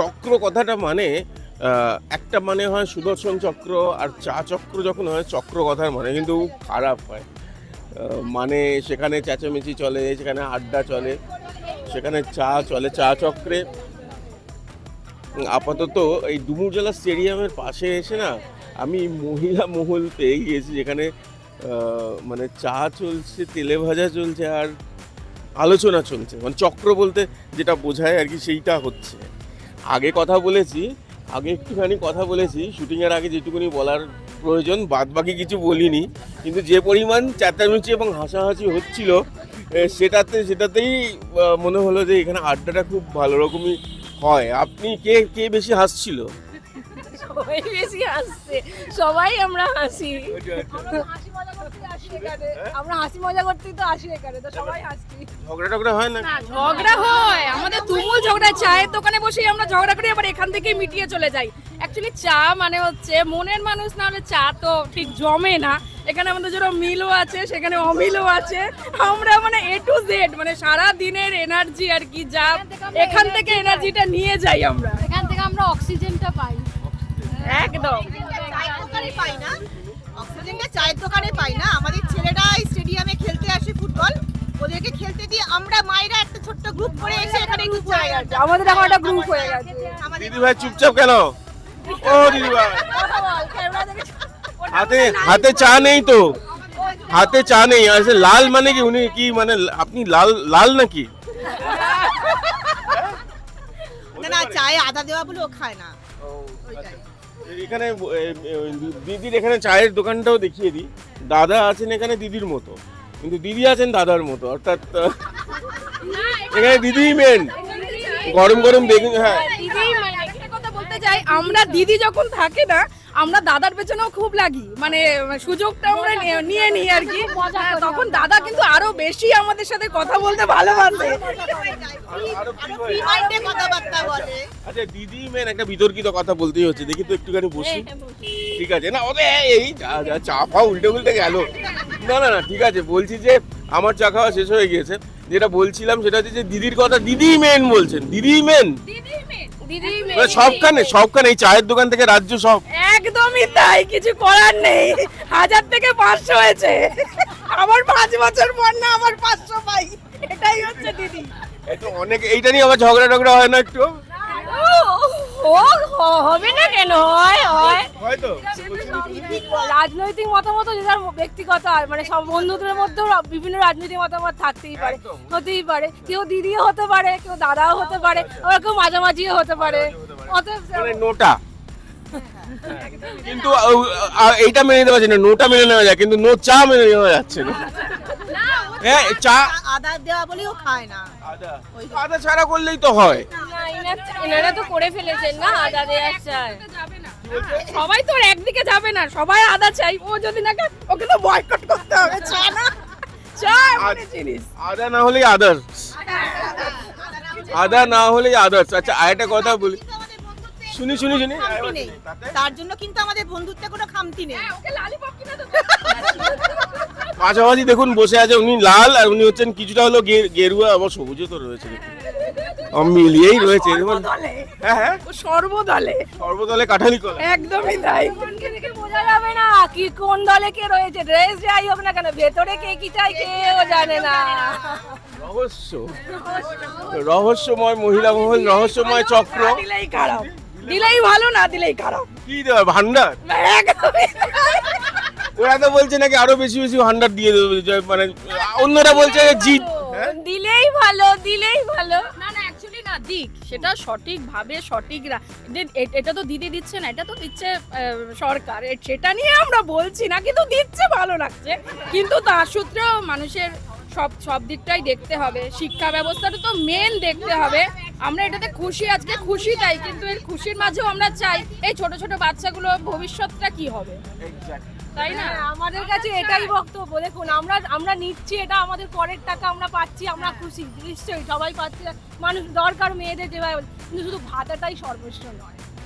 চক্র কথাটা মানে একটা মানে হয় সুদর্শন চক্র, আর চা চক্র যখন হয় চক্র কথার মানে কিন্তু খারাপ হয়। মানে সেখানে চেঁচামেচি চলে, সেখানে আড্ডা চলে, সেখানে চা চলে। চা চক্রে আপাতত এই ডুমুরজলা স্টেডিয়ামের পাশে এসে না আমি মহিলা মহল পেয়ে গিয়েছি, যেখানে মানে চা চলছে, তেলে ভাজা চলছে, আর আলোচনা চলছে। মানে চক্র বলতে যেটা বোঝায় আর কি সেইটা হচ্ছে। আগে একটুখানি কথা বলেছি শুটিংয়ের আগে, যেটুকুনি বলার প্রয়োজন, বাদ বাকি কিছু বলিনি। কিন্তু যে পরিমাণ চেঁচামেচি এবং হাসাহাসি হচ্ছিল সেটাতেই মনে হলো যে এখানে আড্ডাটা খুব ভালো রকমই হয়। আপনি কে বেশি হাসছিল? সবাই বেশি হাসছে, সবাই আমরা হাসি। আমরা হাসি মজা করতেই তো আসি এখানে, তো সবাই হাসছি। ঝগড়া হয় না? ঝগড়া হয়, আমাদের তুমুল ঝগড়া। চায়ের দোকানে বসেই আমরা ঝগড়া করি, আবার এখান থেকে মিটিয়ে চলে যাই। অ্যাকচুয়ালি চা মানে হচ্ছে মনের মানুষ, না হলে চা তো ঠিক জমে না। এখানে আমাদের যেন মিলও আছে, সেখানে অমিলও আছে। আমরা মানে A to Z, মানে সারা দিনের এনার্জি আর কি, যা এখান থেকে এনার্জিটা নিয়ে যাই আমরা। এখান থেকে আমরা অক্সিজেনটা পাই। একদম চায়ের দোকানে পাই না, অক্সিজেনটা চায়ের দোকানে পাই না। আমাদের ছেলেরা স্টেডিয়ামে খেলতে আসে ফুটবল, ওদেরকে খেলতে দিয়ে আমরা মায়েরা একটা ছোট্ট গ্রুপ করে এসে এখানে একটু চাই। আমাদের এখন একটা গ্রুপ হয়ে গেছে। দিদি ভাই চুপচাপ কেন? ও দিদি ভাই, হাতে চা নেই তো, হাতে চা নেই। আচ্ছা, লাল মানে কি? উনি কি মানে আপনি লাল নাকি? না, চায়ে আদা দেওয়া বলে ও খায় না। এখানে দিদির এখানে চায়ের দোকানটাও দেখিয়ে দিই। দাদা আছেন এখানে দিদির মতো, কিন্তু দিদি আছেন দাদার মতো, অর্থাৎ এখানে দিদি মেন। গরম গরম বেগুন, হ্যাঁ দিদি মানে একটা কথা বলতে চাই, আমরা দিদি যখন থাকে না, আমরা দাদার পেছনেও খুব লাগি, মানে সুযোগটা আমরা নিয়ে নিই আর কি। তখন দাদা কিন্তু আরো বেশি আমাদের সাথে কথা বলতে ভালোবাসে। ফ্রি মাইন্ডে কথাবার্তা বলে। আচ্ছা, দিদি মেন একটা বিতর্কিত কথা বলতেই হচ্ছে, দেখি তো একটুখানি বসি। ঠিক আছে না, ওরে এই যা চা খাওয়া উল্টে গেল। না ঠিক আছে, বলছি যে আমার চা খাওয়া শেষ হয়ে গিয়েছে। যেটা বলছিলাম সেটা হচ্ছে যে দিদির কথা দিদি মেন বলছেন। দিদি মেন সবখানে এই চায়ের দোকান থেকে রাজ্য সব। একদমই তাই, কিছু করার নেই। 1000 থেকে 500 হয়েছে, আমার 5 বছর পর না আমার 500 পাই, এটাই হচ্ছে দিদি। তো অনেক এইটা নিয়ে আবার ঝগড়া হয় না একটু? ও হবে না কেন? হয়তো রাজনৈতিক মতামত যেটা ব্যক্তিগত, আর মানে সব বন্ধুদের মধ্যেও বিভিন্ন রাজনৈতিক মতামত থাকতেই পারে, হতেই পারে। কেউ দিদিও হতে পারে, কেউ দাদাও হতে পারে, আবার কেউ মাঝামাঝিও হতে পারে। অতএব মানে নোটা, কিন্তু এইটা মেনে নেওয়া যায় না, নোটা মেনে নেওয়া যায়, কিন্তু নো চা মেনে নেওয়া যাচ্ছে না। হ্যাঁ, চা আদা দেওয়া বলেও খায় না। আদা ছাড়া করলেই তো হয়। এনারা তো করে ফেলেছেন না আদা দেওয়া চাই। সবাই তো আর একদিকে যাবে না, সবাই আদা চাই। ও যদি না খায়, ওকে তো বয়কট করতে হবে। চা না, চা এমন জিনিস, আদা না হলেই আদার্স, আদা না হলেই আদার্স। আচ্ছা, আরেকটা কথা বলি, শুনি। তার জন্য কিন্তু আমাদের বন্ধুত্বে কোনো খামতি নেই। ওকে লালিপপ কিনে দেবো। পাশাপাশি দেখুন বসে আছে, উনি লাল আর উনি হচ্ছেন কিছুটা হলো গেরুয়া, আবার সবুজও তো রয়েছে, মিলিয়েই রয়েছে। হ্যাঁ, সর্বদলে কাঠালি কলা, একদমই তাই। দেখে বোঝা যাবে না কি কোন দলে কে রয়েছে। ড্রেস যাই হোক না কেন, ভেতরে কে কি চাই কেউ জানে না। রহস্যময় মহিলা মহল, রহস্যময় চক্র। দিলেই খারাপ, দিলেই ভালো, না দিলেই খারাপ। কি দেওয়া ভান্ডার? একদমই। ওরা তো বলছে নাকি আরো বেশি ভান্ডার দিয়ে দেবে, মানে অন্যরা বলছে জিত। দিলেই ভালো, দিলেই ভালো। না অ্যাকচুয়ালি না, দিক সেটা সঠিকভাবে সঠিক। এটা তো দিদি দিচ্ছে না, এটা তো দিচ্ছে সরকার। সেটা নিয়ে আমরা বলছি না, কিন্তু দিচ্ছে, ভালো লাগছে। কিন্তু তার সূত্রেও মানুষের সব দিকটাই দেখতে হবে। শিক্ষা ব্যবস্থাটা তো মেন দেখতে হবে। আমরা এটাতে খুশি, আজকে খুশি তাই, কিন্তু এর খুশির মাঝেও আমরা চাই এই ছোট ছোট বাচ্চাগুলো ভবিষ্যৎটা কি হবে, তাই না? আমাদের কাছে এটাই বক্তব্য। দেখুন, আমরা নিচ্ছি, এটা আমাদের করের টাকা, আমরা পাচ্ছি, আমরা খুশি। নিশ্চয়ই সবাই পাচ্ছে, মানুষ দরকার মেয়েদের যেভাবে, কিন্তু শুধু ভাতাটাই সর্বস্ব নয়।